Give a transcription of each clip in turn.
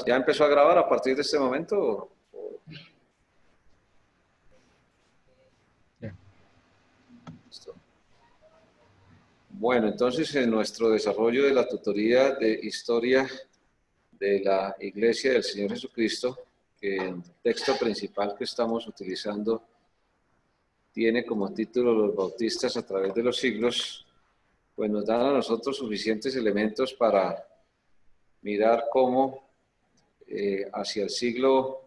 ¿Ya empezó a grabar a partir de este momento? Listo. Bueno, entonces en nuestro desarrollo de la tutoría de historia de la Iglesia del Señor Jesucristo, que el texto principal que estamos utilizando tiene como título Los Bautistas a través de los siglos, pues nos dan a nosotros suficientes elementos para mirar cómo hacia el siglo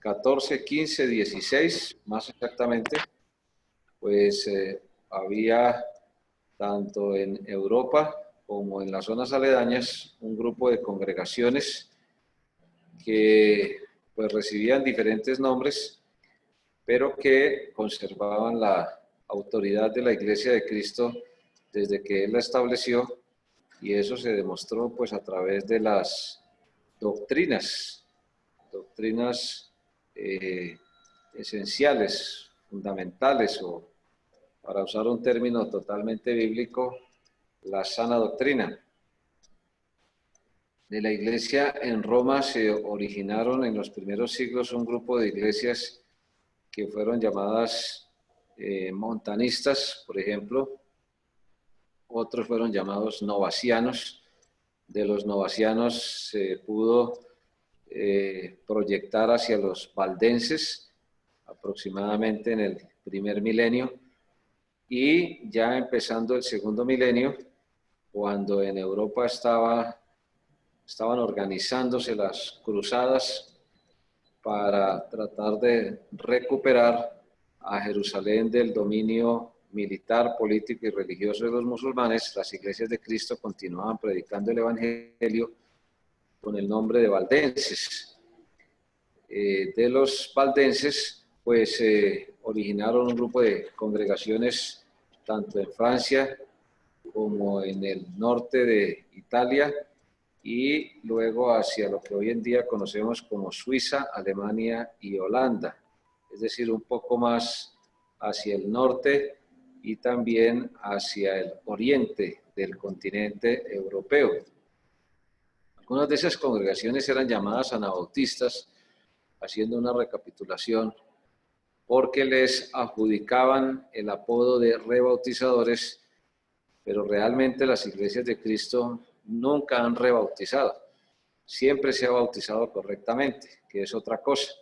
XIV, XV, XVI, más exactamente, pues había tanto en Europa como en las zonas aledañas un grupo de congregaciones que pues recibían diferentes nombres, pero que conservaban la autoridad de la Iglesia de Cristo desde que Él la estableció, y eso se demostró pues a través de las doctrinas esenciales, fundamentales, o para usar un término totalmente bíblico, la sana doctrina. De la iglesia en Roma se originaron en los primeros siglos un grupo de iglesias que fueron llamadas montanistas, por ejemplo. Otros fueron llamados novacianos. De los novacianos se pudo proyectar hacia los valdenses, aproximadamente en el primer milenio, y ya empezando el segundo milenio, cuando en Europa estaban organizándose las cruzadas para tratar de recuperar a Jerusalén del dominio militar, político y religioso de los musulmanes, las iglesias de Cristo continuaban predicando el evangelio con el nombre de valdenses. De los valdenses, pues originaron un grupo de congregaciones tanto en Francia como en el norte de Italia, y luego hacia lo que hoy en día conocemos como Suiza, Alemania y Holanda, es decir, un poco más hacia el norte y también hacia el oriente del continente europeo. Algunas de esas congregaciones eran llamadas anabautistas, haciendo una recapitulación, porque les adjudicaban el apodo de rebautizadores, pero realmente las iglesias de Cristo nunca han rebautizado. Siempre se ha bautizado correctamente, que es otra cosa.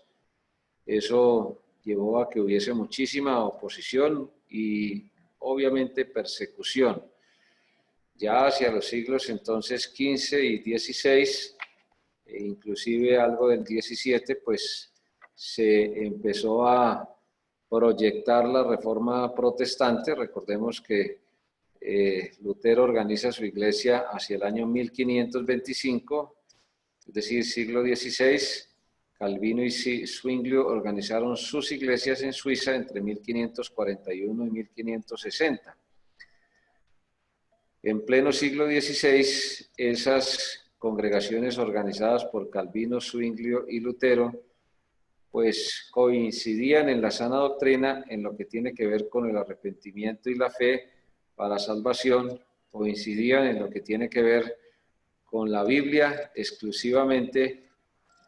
Eso llevó a que hubiese muchísima oposición y obviamente persecución. Ya hacia los siglos entonces XV y XVI, e inclusive algo del XVII, pues se empezó a proyectar la reforma protestante. Recordemos que Lutero organiza su iglesia hacia el año 1525, es decir, siglo XVI. Calvino y Zwinglio organizaron sus iglesias en Suiza entre 1541 y 1560. En pleno siglo XVI, esas congregaciones organizadas por Calvino, Zwinglio y Lutero, pues coincidían en la sana doctrina en lo que tiene que ver con el arrepentimiento y la fe para salvación, coincidían en lo que tiene que ver con la Biblia exclusivamente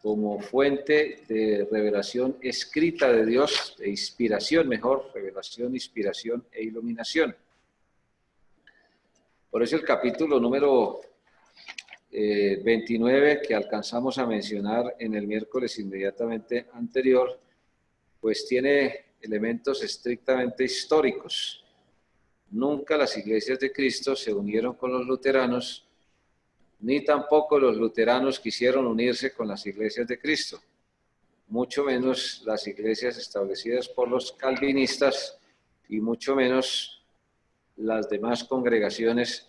como fuente de revelación escrita de Dios, de inspiración, mejor, revelación, inspiración e iluminación. Por eso el capítulo número 29 que alcanzamos a mencionar en el miércoles inmediatamente anterior, pues tiene elementos estrictamente históricos. Nunca las iglesias de Cristo se unieron con los luteranos, ni tampoco los luteranos quisieron unirse con las iglesias de Cristo, mucho menos las iglesias establecidas por los calvinistas y mucho menos las demás congregaciones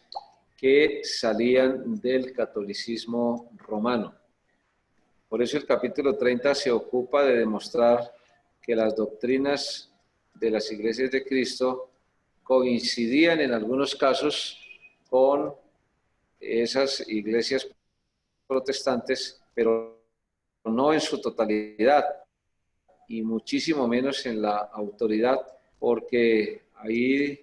que salían del catolicismo romano. Por eso el capítulo 30 se ocupa de demostrar que las doctrinas de las iglesias de Cristo coincidían en algunos casos con esas iglesias protestantes, pero no en su totalidad, y muchísimo menos en la autoridad, porque ahí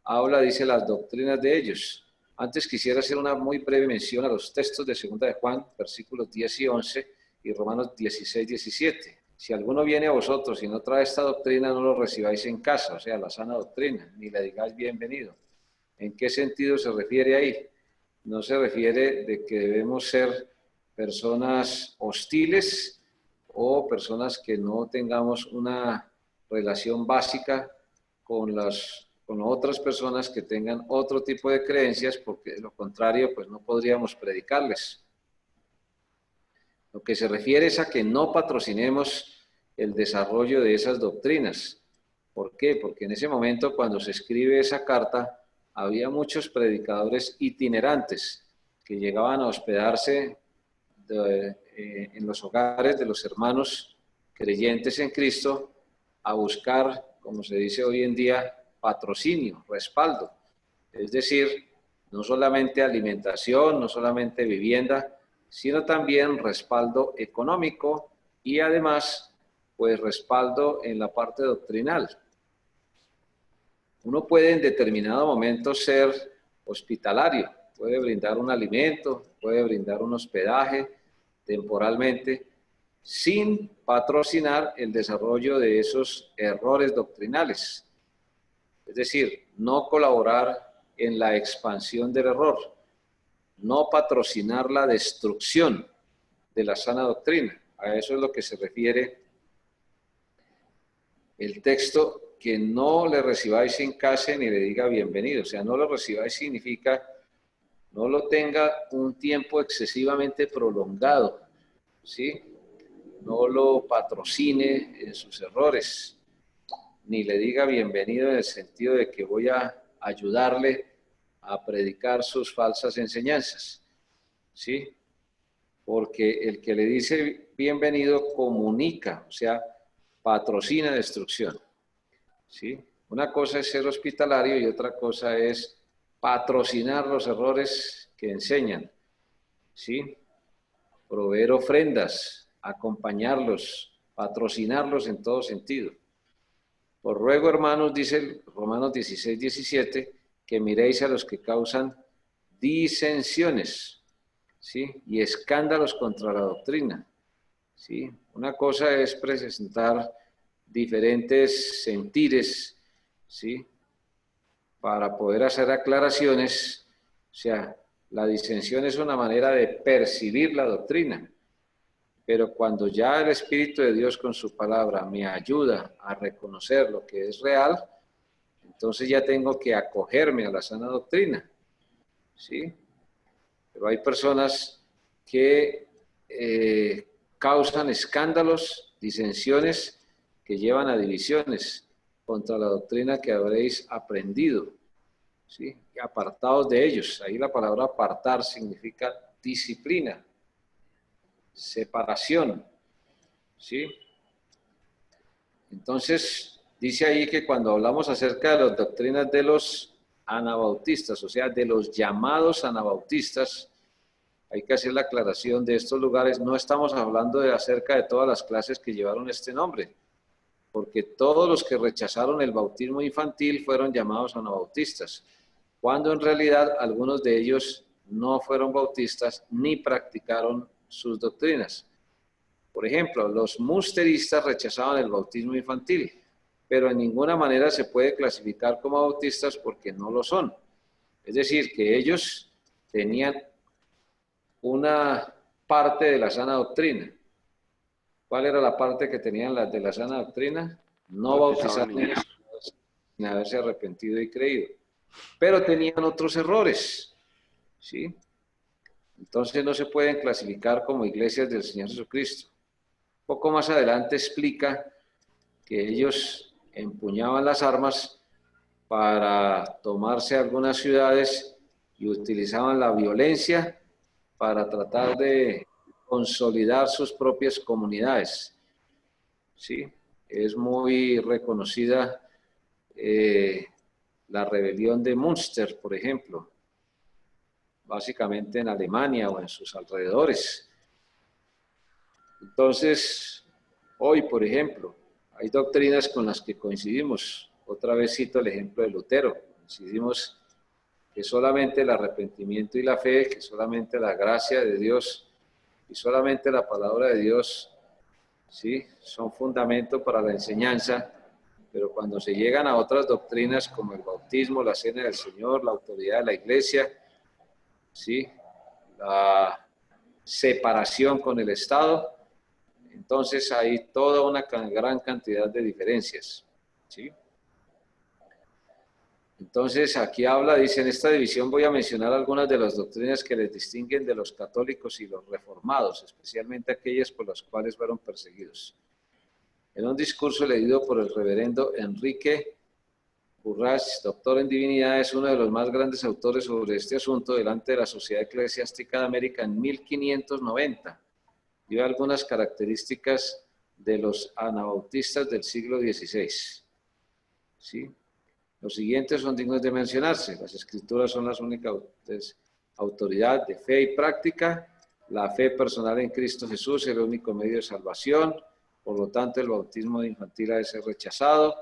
habla, dice, las doctrinas de ellos. Antes quisiera hacer una muy breve mención a los textos de 2 de Juan, versículos 10 y 11, y Romanos 16, 17. Si alguno viene a vosotros y no trae esta doctrina, no lo recibáis en casa, o sea, la sana doctrina, ni le digáis bienvenido. ¿En qué sentido se refiere ahí? No se refiere de que debemos ser personas hostiles o personas que no tengamos una relación básica con otras personas que tengan otro tipo de creencias, porque de lo contrario, pues no podríamos predicarles. Lo que se refiere es a que no patrocinemos el desarrollo de esas doctrinas. ¿Por qué? Porque en ese momento, cuando se escribe esa carta, había muchos predicadores itinerantes que llegaban a hospedarse en los hogares de los hermanos creyentes en Cristo a buscar, como se dice hoy en día, patrocinio, respaldo. Es decir, no solamente alimentación, no solamente vivienda, sino también respaldo económico y además, pues respaldo en la parte doctrinal. Uno puede en determinado momento ser hospitalario, puede brindar un alimento, puede brindar un hospedaje temporalmente, sin patrocinar el desarrollo de esos errores doctrinales. Es decir, no colaborar en la expansión del error, no patrocinar la destrucción de la sana doctrina. A eso es lo que se refiere el texto, que no le recibáis en casa ni le diga bienvenido. O sea, no lo recibáis significa no lo tenga un tiempo excesivamente prolongado, ¿sí? No lo patrocine en sus errores, ni le diga bienvenido en el sentido de que voy a ayudarle a predicar sus falsas enseñanzas, ¿sí? Porque el que le dice bienvenido comunica, o sea, patrocina destrucción, ¿sí? Una cosa es ser hospitalario y otra cosa es patrocinar los errores que enseñan, ¿sí? Proveer ofrendas, acompañarlos, patrocinarlos en todo sentido. Os ruego, hermanos, dice Romanos 16, 17, que miréis a los que causan disensiones, ¿sí? Y escándalos contra la doctrina, ¿sí? Una cosa es presentar diferentes sentires, ¿sí? Para poder hacer aclaraciones. O sea, la disensión es una manera de percibir la doctrina, pero cuando ya el Espíritu de Dios con su palabra me ayuda a reconocer lo que es real, entonces ya tengo que acogerme a la sana doctrina, ¿sí? Pero hay personas que causan escándalos, disensiones, que llevan a divisiones contra la doctrina que habréis aprendido, ¿sí? Apartados de ellos. Ahí la palabra apartar significa disciplina, separación, ¿sí? Entonces, dice ahí que cuando hablamos acerca de las doctrinas de los anabautistas, o sea, de los llamados anabautistas, hay que hacer la aclaración de estos lugares. No estamos hablando acerca de todas las clases que llevaron este nombre, porque todos los que rechazaron el bautismo infantil fueron llamados anabautistas, cuando en realidad algunos de ellos no fueron bautistas ni practicaron sus doctrinas. Por ejemplo, los munsteristas rechazaban el bautismo infantil, pero en ninguna manera se puede clasificar como bautistas porque no lo son. Es decir, que ellos tenían una parte de la sana doctrina. ¿Cuál era la parte que tenían las de la sana doctrina? No bautizar sin haberse arrepentido y creído. Pero tenían otros errores, ¿sí? Entonces no se pueden clasificar como iglesias del Señor Jesucristo. Un poco más adelante explica que ellos empuñaban las armas para tomarse algunas ciudades y utilizaban la violencia para tratar de consolidar sus propias comunidades, ¿sí? Es muy reconocida la rebelión de Münster, por ejemplo, básicamente en Alemania o en sus alrededores. Entonces, hoy, por ejemplo, hay doctrinas con las que coincidimos. Otra vez cito el ejemplo de Lutero. Coincidimos que solamente el arrepentimiento y la fe, que solamente la gracia de Dios y solamente la palabra de Dios, ¿sí?, son fundamento para la enseñanza, pero cuando se llegan a otras doctrinas como el bautismo, la cena del Señor, la autoridad de la iglesia, ¿sí?, la separación con el Estado, entonces hay toda una gran cantidad de diferencias, ¿sí? Entonces aquí habla, dice, en esta división voy a mencionar algunas de las doctrinas que les distinguen de los católicos y los reformados, especialmente aquellas por las cuales fueron perseguidos. En un discurso leído por el reverendo Enrique Urrach, doctor en divinidad, es uno de los más grandes autores sobre este asunto delante de la Sociedad Eclesiástica de América en 1590. Dio algunas características de los anabautistas del siglo XVI. ¿Sí? Los siguientes son dignos de mencionarse. Las escrituras son las únicas autoridad de fe y práctica. La fe personal en Cristo Jesús es el único medio de salvación. Por lo tanto, el bautismo infantil ha de ser rechazado.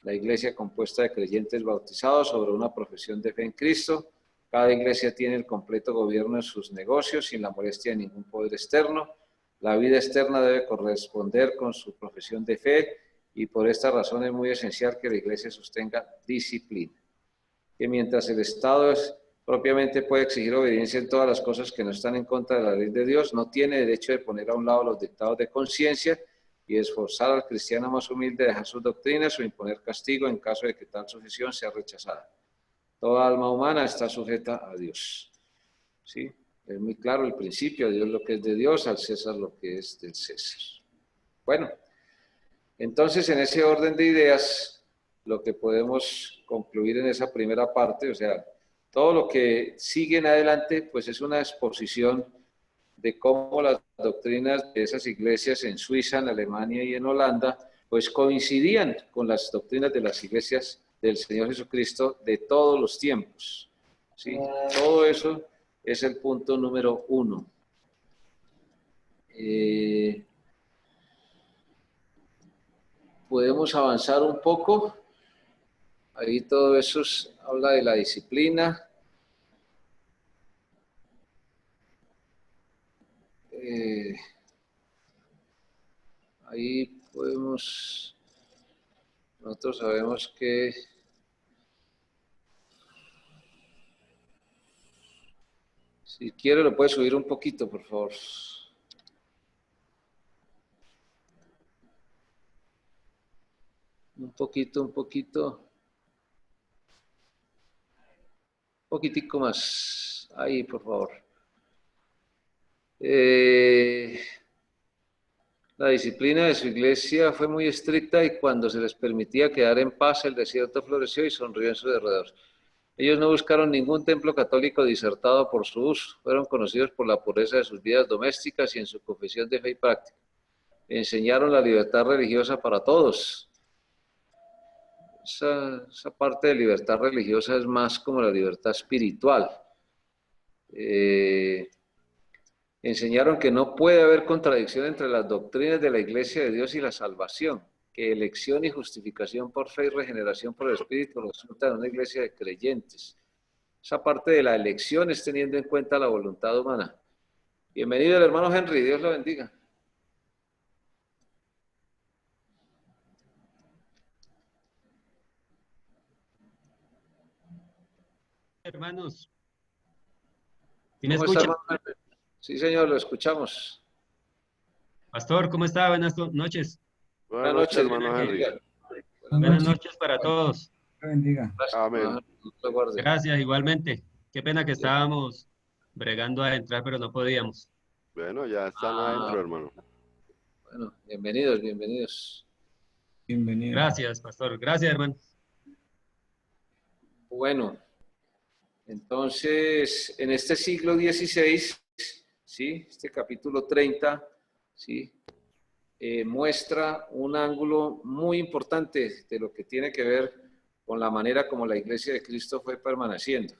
La iglesia compuesta de creyentes bautizados sobre una profesión de fe en Cristo. Cada iglesia tiene el completo gobierno de sus negocios sin la molestia de ningún poder externo. La vida externa debe corresponder con su profesión de fe y por esta razón es muy esencial que la iglesia sostenga disciplina. Que mientras el Estado propiamente puede exigir obediencia en todas las cosas que no están en contra de la ley de Dios, no tiene derecho de poner a un lado los dictados de conciencia y esforzar al cristiano más humilde a dejar sus doctrinas o imponer castigo en caso de que tal sujeción sea rechazada. Toda alma humana está sujeta a Dios. ¿Sí? Es muy claro el principio, a Dios lo que es de Dios, al César lo que es del César. Bueno, entonces en ese orden de ideas, lo que podemos concluir en esa primera parte, o sea, todo lo que sigue en adelante, pues es una exposición de cómo las doctrinas de esas iglesias en Suiza, en Alemania y en Holanda, pues coincidían con las doctrinas de las iglesias del Señor Jesucristo de todos los tiempos. ¿Sí? Todo eso es el punto número 1. Podemos avanzar un poco. Ahí todo eso habla de la disciplina. Ahí podemos, nosotros sabemos que si quiere lo puede subir un poquito, por favor. Un poquitico más. Ahí, por favor. La disciplina de su iglesia fue muy estricta y cuando se les permitía quedar en paz, el desierto floreció y sonrió en su derredor. Ellos no buscaron ningún templo católico disertado por su uso. Fueron conocidos por la pureza de sus vidas domésticas y en su confesión de fe y práctica. Enseñaron la libertad religiosa para todos. Esa parte de libertad religiosa es más como la libertad espiritual. Enseñaron que no puede haber contradicción entre las doctrinas de la Iglesia de Dios y la salvación, que elección y justificación por fe y regeneración por el Espíritu resulta de una iglesia de creyentes. Esa parte de la elección es teniendo en cuenta la voluntad humana. Bienvenido el hermano Henry, Dios lo bendiga. Hermanos, ¿sí me ¿Cómo está, escucha? hermano? Sí, señor, lo escuchamos. Pastor, ¿cómo está? Buenas noches. Buenas noches, hermano Henry. Buenas noches para todos. Bendiga. Amén. Gracias, igualmente. Qué pena que estábamos bregando a entrar, pero no podíamos. Bueno, ya están adentro, hermano. Bueno, bienvenidos, bienvenidos. Bienvenido. Gracias, pastor. Gracias, hermano. Bueno, entonces, en este siglo XVI, ¿sí? Este capítulo 30, ¿sí? Muestra un ángulo muy importante de lo que tiene que ver con la manera como la Iglesia de Cristo fue permaneciendo.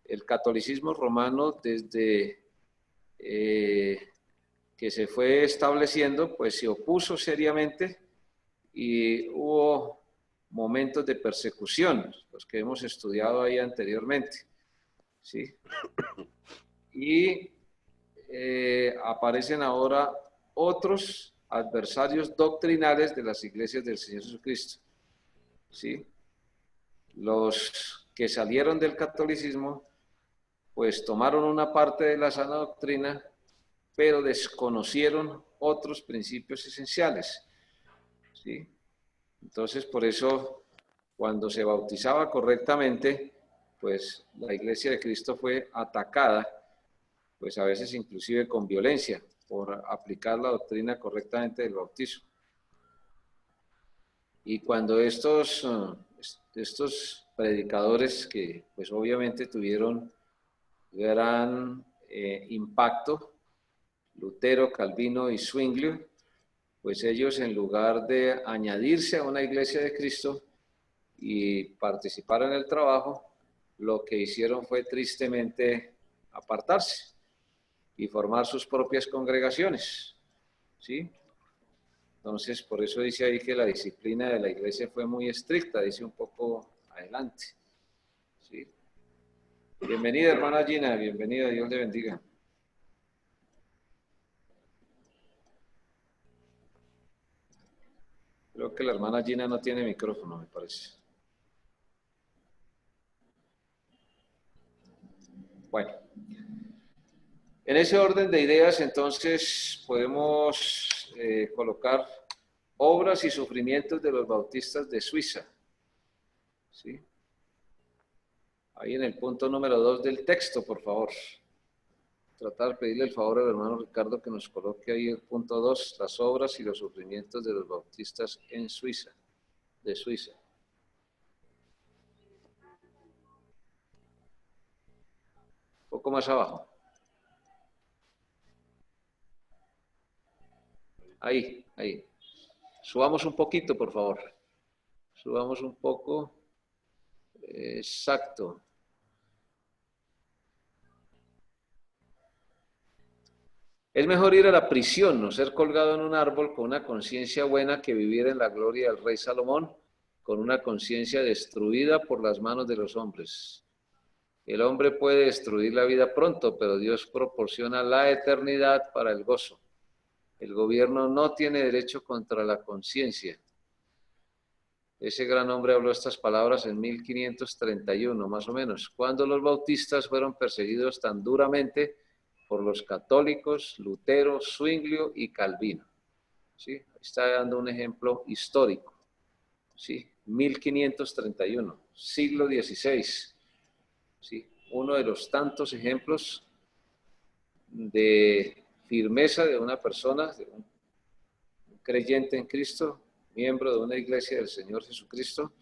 El catolicismo romano, desde que se fue estableciendo, pues se opuso seriamente y hubo momentos de persecución, los que hemos estudiado ahí anteriormente, ¿sí? Y aparecen ahora otros adversarios doctrinales de las iglesias del Señor Jesucristo. ¿Sí? Los que salieron del catolicismo, pues tomaron una parte de la sana doctrina, pero desconocieron otros principios esenciales. ¿Sí? Entonces, por eso, cuando se bautizaba correctamente, pues la Iglesia de Cristo fue atacada, pues a veces inclusive con violencia, por aplicar la doctrina correctamente del bautismo. Y cuando estos predicadores, que pues obviamente tuvieron gran impacto, Lutero, Calvino y Zwinglio, pues ellos, en lugar de añadirse a una iglesia de Cristo y participar en el trabajo, lo que hicieron fue tristemente apartarse y formar sus propias congregaciones, ¿sí? Entonces, por eso dice ahí que la disciplina de la iglesia fue muy estricta, dice un poco adelante, ¿sí? Bienvenida, hermana Gina, bienvenida, Dios le bendiga. Creo que la hermana Gina no tiene micrófono, me parece. Bueno, en ese orden de ideas, entonces, podemos colocar obras y sufrimientos de los bautistas de Suiza. ¿Sí? Ahí en el punto número 2 del texto, por favor. Tratar de pedirle el favor al hermano Ricardo que nos coloque ahí el punto 2, las obras y los sufrimientos de los bautistas en Suiza, de Suiza. Un poco más abajo. Ahí, ahí. Subamos un poquito, por favor. Subamos un poco. Exacto. Es mejor ir a la prisión, no ser colgado en un árbol con una conciencia buena, que vivir en la gloria del rey Salomón con una conciencia destruida por las manos de los hombres. El hombre puede destruir la vida pronto, pero Dios proporciona la eternidad para el gozo. El gobierno no tiene derecho contra la conciencia. Ese gran hombre habló estas palabras en 1531, más o menos, cuando los bautistas fueron perseguidos tan duramente por los católicos, Lutero, Zwinglio y Calvino. ¿Sí? Está dando un ejemplo histórico. ¿Sí? 1531, siglo XVI. ¿Sí? Uno de los tantos ejemplos de firmeza de una persona, de un creyente en Cristo, miembro de una iglesia del Señor Jesucristo.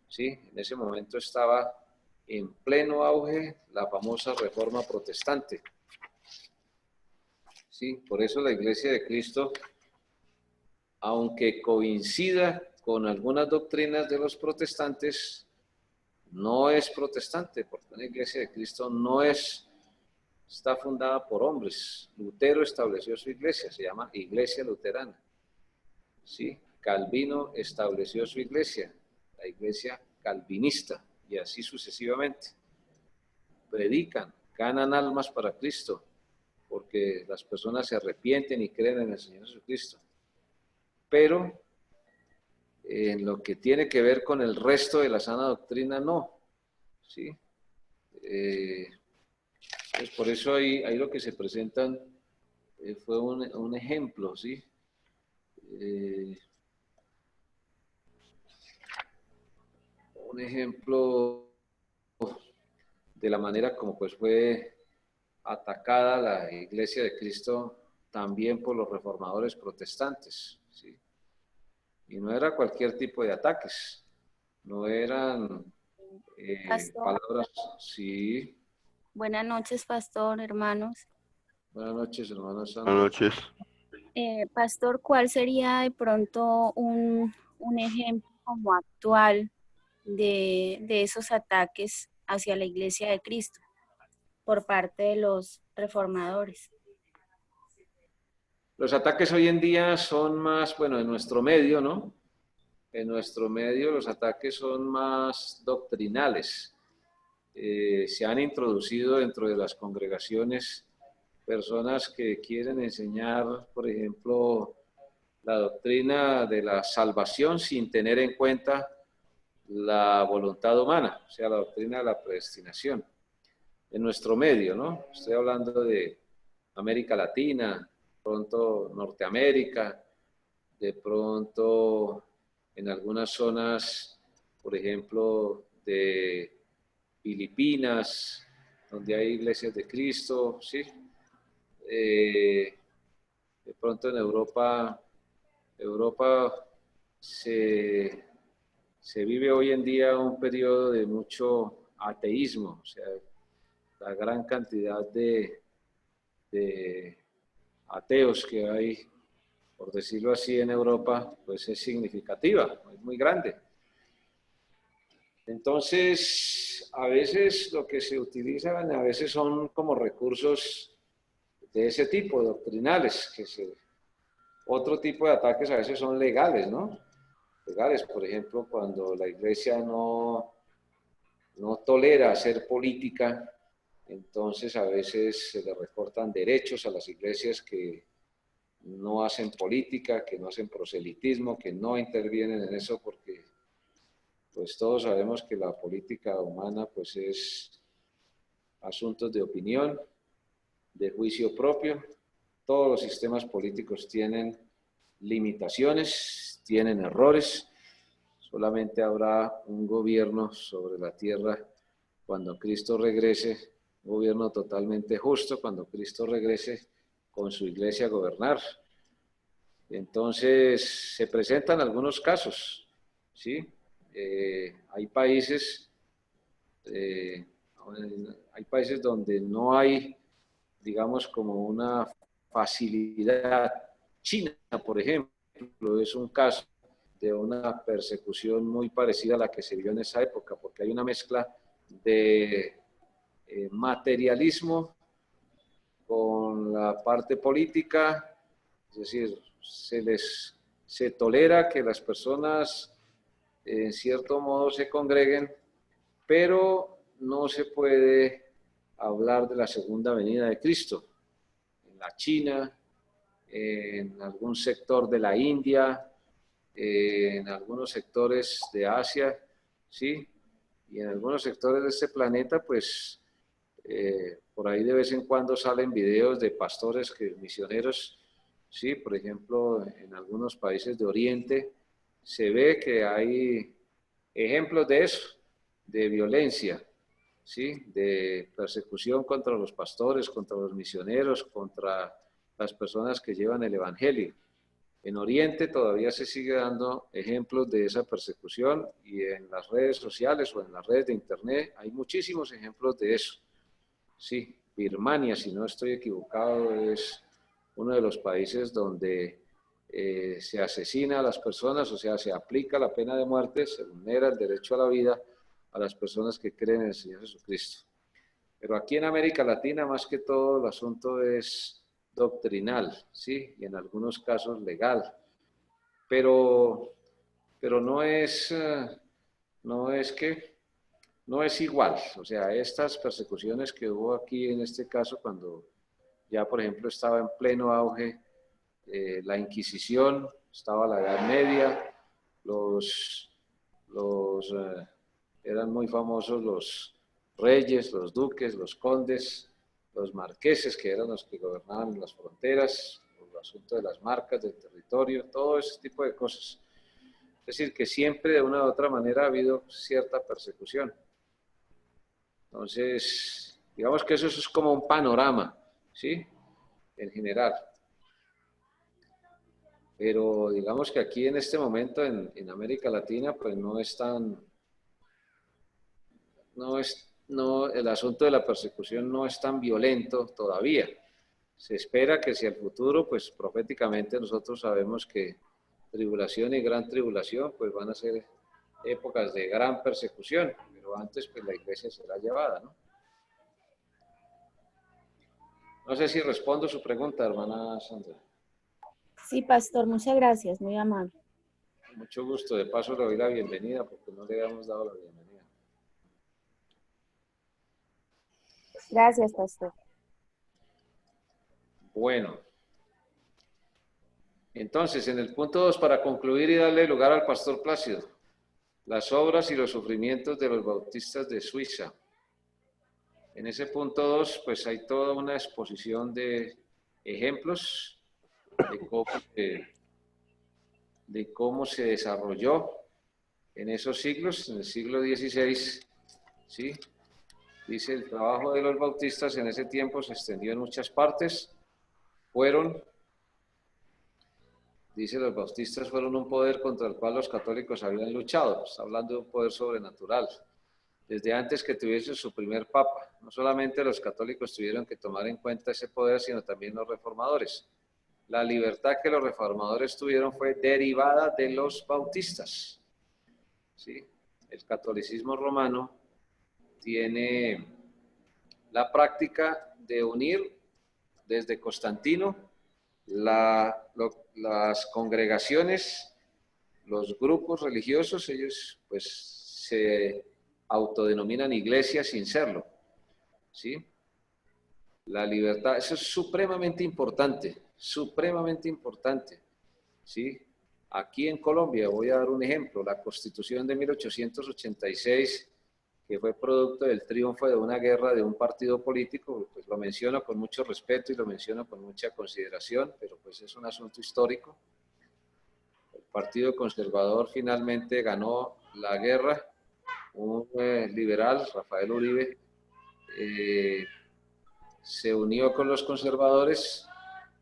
¿Sí? En ese momento estaba en pleno auge la famosa Reforma Protestante. ¿Sí? Por eso la Iglesia de Cristo, aunque coincida con algunas doctrinas de los protestantes, no es protestante, porque la Iglesia de Cristo no está fundada por hombres. Lutero estableció su iglesia, se llama Iglesia Luterana. ¿Sí? Calvino estableció su iglesia, la Iglesia Calvinista, y así sucesivamente. Predican, ganan almas para Cristo, porque las personas se arrepienten y creen en el Señor Jesucristo. Pero en lo que tiene que ver con el resto de la sana doctrina, no. ¿Sí? Pues por eso ahí lo que se presentan fue un ejemplo, ¿sí? Un ejemplo de la manera como pues fue atacada la Iglesia de Cristo también por los reformadores protestantes, ¿sí? Y no era cualquier tipo de ataques, no eran palabras, sí. Buenas noches, pastor, hermanos. Buenas noches, hermano Sandra. Buenas noches. Pastor, ¿cuál sería de pronto un ejemplo como actual de esos ataques hacia la Iglesia de Cristo por parte de los reformadores? Los ataques hoy en día son más, bueno, en nuestro medio, ¿no? En nuestro medio los ataques son más doctrinales. Se han introducido dentro de las congregaciones personas que quieren enseñar, por ejemplo, la doctrina de la salvación sin tener en cuenta la voluntad humana, o sea, la doctrina de la predestinación. En nuestro medio, ¿no? Estoy hablando de América Latina, pronto Norteamérica, de pronto en algunas zonas, por ejemplo, de Filipinas, donde hay iglesias de Cristo, ¿sí? De pronto en Europa se vive hoy en día un periodo de mucho ateísmo, o sea, la gran cantidad de ateos que hay, por decirlo así, en Europa, pues es significativa, es muy grande. Entonces, a veces lo que se utilizan, a veces son como recursos de ese tipo, doctrinales, otro tipo de ataques a veces son legales, ¿no? Legales, por ejemplo, cuando la iglesia no tolera hacer política, entonces a veces se le recortan derechos a las iglesias que no hacen política, que no hacen proselitismo, que no intervienen en eso, porque pues todos sabemos que la política humana pues es asuntos de opinión, de juicio propio. Todos los sistemas políticos tienen limitaciones, tienen errores. Solamente habrá un gobierno sobre la tierra cuando Cristo regrese, un gobierno totalmente justo cuando Cristo regrese con su iglesia a gobernar. Entonces, se presentan algunos casos, ¿sí? Hay países donde no hay, digamos, como una facilidad. China, por ejemplo, es un caso de una persecución muy parecida a la que se vio en esa época, porque hay una mezcla de materialismo con la parte política, es decir, se tolera que las personas en cierto modo se congreguen, pero no se puede hablar de la segunda venida de Cristo. En la China, en algún sector de la India, en algunos sectores de Asia, ¿sí? Y en algunos sectores de este planeta, pues por ahí de vez en cuando salen videos de pastores misioneros, ¿sí? Por ejemplo, en algunos países de Oriente se ve que hay ejemplos de eso, de violencia, ¿sí? De persecución contra los pastores, contra los misioneros, contra las personas que llevan el evangelio. En Oriente todavía se sigue dando ejemplos de esa persecución y en las redes sociales o en las redes de internet hay muchísimos ejemplos de eso. Sí, Birmania, si no estoy equivocado, es uno de los países donde se asesina a las personas, o sea, se aplica la pena de muerte, se vulnera el derecho a la vida a las personas que creen en el Señor Jesucristo. Pero aquí en América Latina, más que todo, el asunto es doctrinal, ¿sí? Y en algunos casos legal. Pero no es igual. O sea, estas persecuciones que hubo aquí en este caso, cuando ya, por ejemplo, estaba en pleno auge la Inquisición, estaba la Edad Media, eran muy famosos los reyes, los duques, los condes, los marqueses, que eran los que gobernaban las fronteras, el asunto de las marcas del territorio, todo ese tipo de cosas. Es decir, que siempre de una u otra manera ha habido cierta persecución. Entonces, digamos que eso es como un panorama, ¿sí? En general. Pero digamos que aquí en este momento en América Latina, pues el asunto de la persecución no es tan violento todavía. Se espera que hacia el futuro, pues proféticamente nosotros sabemos que tribulación y gran tribulación, pues van a ser épocas de gran persecución, pero antes pues la iglesia será llevada, ¿no? No sé si respondo su pregunta, hermana Sandra. Sí, pastor, muchas gracias, muy amable. Mucho gusto. De paso le doy la bienvenida porque no le habíamos dado la bienvenida. Gracias, pastor. Bueno, entonces en el punto 2, para concluir y darle lugar al pastor Plácido, las obras y los sufrimientos de los bautistas de Suiza. En ese punto 2, pues hay toda una exposición de ejemplos de cómo se desarrolló en esos siglos, en el siglo XVI, ¿sí? Dice, el trabajo de los bautistas en ese tiempo se extendió en muchas partes, dice, los bautistas fueron un poder contra el cual los católicos habían luchado. Está hablando de un poder sobrenatural. Desde antes que tuviese su primer papa, no solamente los católicos tuvieron que tomar en cuenta ese poder, sino también los reformadores. La libertad que los reformadores tuvieron fue derivada de los bautistas. ¿Sí? El catolicismo romano tiene la práctica de unir desde Constantino las congregaciones, los grupos religiosos, ellos pues se autodenominan iglesias sin serlo, ¿sí? La libertad, eso es supremamente importante, ¿sí? Aquí en Colombia, voy a dar un ejemplo, la Constitución de 1886, que fue producto del triunfo de una guerra de un partido político, pues lo menciono con mucho respeto y lo menciono con mucha consideración, pero pues es un asunto histórico. El Partido Conservador finalmente ganó la guerra, un liberal, Rafael Uribe, se unió con los conservadores,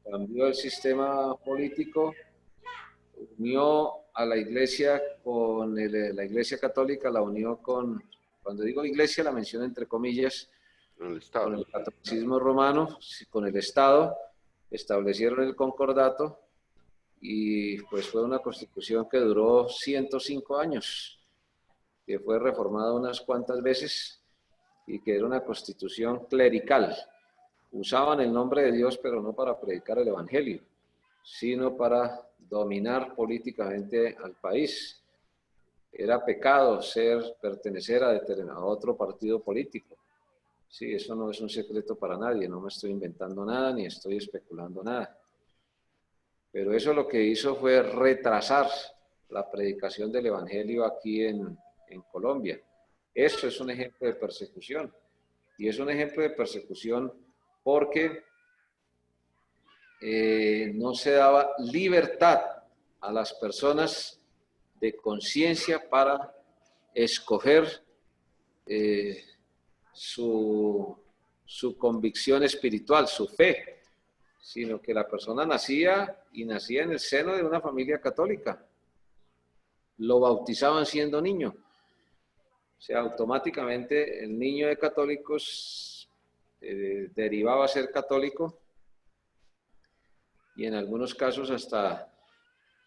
cambió el sistema político, unió a la iglesia con la iglesia católica, la unió con, cuando digo iglesia la menciono entre comillas, El Estado. con el catolicismo romano, con el Estado, establecieron el concordato y pues fue una constitución que duró 105 años, que fue reformada unas cuantas veces y que era una constitución clerical. Usaban el nombre de Dios, pero no para predicar el evangelio, sino para dominar políticamente al país. Era pecado pertenecer a otro partido político. Sí, eso no es un secreto para nadie, no me estoy inventando nada ni estoy especulando nada. Pero eso lo que hizo fue retrasar la predicación del evangelio aquí en Colombia. Eso es un ejemplo de persecución. Y es un ejemplo de persecución porque no se daba libertad a las personas de conciencia para escoger su convicción espiritual, su fe, sino que la persona nacía en el seno de una familia católica. Lo bautizaban siendo niño. O sea, automáticamente el niño de católicos derivaba a ser católico y en algunos casos hasta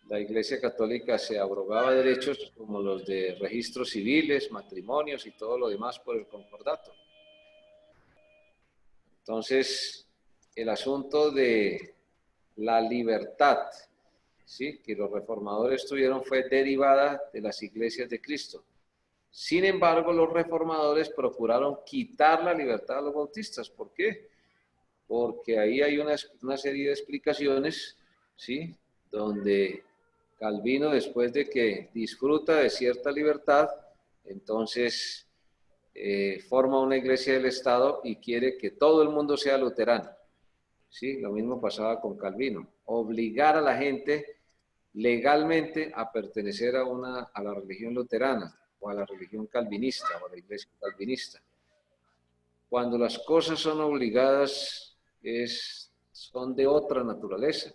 la Iglesia Católica se abrogaba derechos como los de registros civiles, matrimonios y todo lo demás por el concordato. Entonces, el asunto de la libertad, ¿sí?, que los reformadores tuvieron fue derivada de las iglesias de Cristo. Sin embargo, los reformadores procuraron quitar la libertad a los bautistas. ¿Por qué? Porque ahí hay una serie de explicaciones, ¿sí?, donde Calvino, después de que disfruta de cierta libertad, entonces forma una iglesia del Estado y quiere que todo el mundo sea luterano. ¿Sí? Lo mismo pasaba con Calvino. Obligar a la gente legalmente a pertenecer a la religión luterana o a la religión calvinista o a la iglesia calvinista. Cuando las cosas son obligadas, son de otra naturaleza.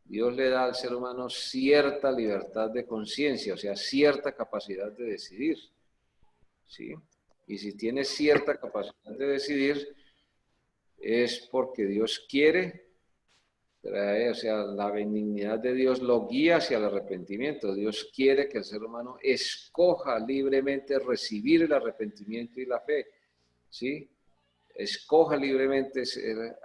Dios le da al ser humano cierta libertad de conciencia, o sea, cierta capacidad de decidir, ¿sí? Y si tiene cierta capacidad de decidir, es porque Dios quiere, o sea, la benignidad de Dios lo guía hacia el arrepentimiento. Dios quiere que el ser humano escoja libremente recibir el arrepentimiento y la fe, ¿sí? Escoja libremente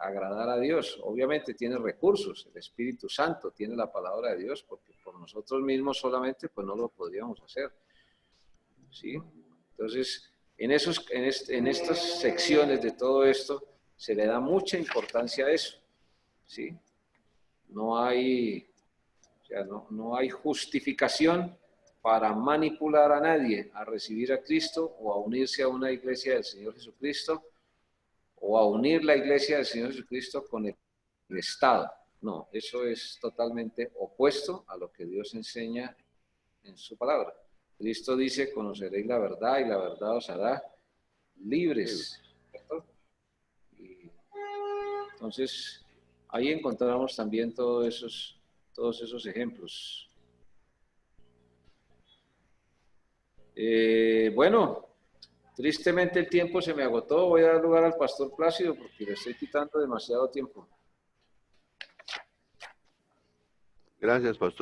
agradar a Dios. Obviamente tiene recursos, el Espíritu Santo tiene la palabra de Dios, porque por nosotros mismos solamente pues no lo podríamos hacer, ¿sí? Entonces, en estas secciones de todo esto se le da mucha importancia a eso, ¿sí? No hay, o sea, no hay justificación para manipular a nadie a recibir a Cristo o a unirse a una iglesia del Señor Jesucristo o a unir la iglesia del Señor Jesucristo con el Estado. No, eso es totalmente opuesto a lo que Dios enseña en su palabra. Cristo dice, conoceréis la verdad y la verdad os hará libres, ¿cierto? Y entonces, ahí encontramos también todos esos ejemplos. Bueno, tristemente el tiempo se me agotó. Voy a dar lugar al pastor Plácido porque le estoy quitando demasiado tiempo. Gracias, pastor.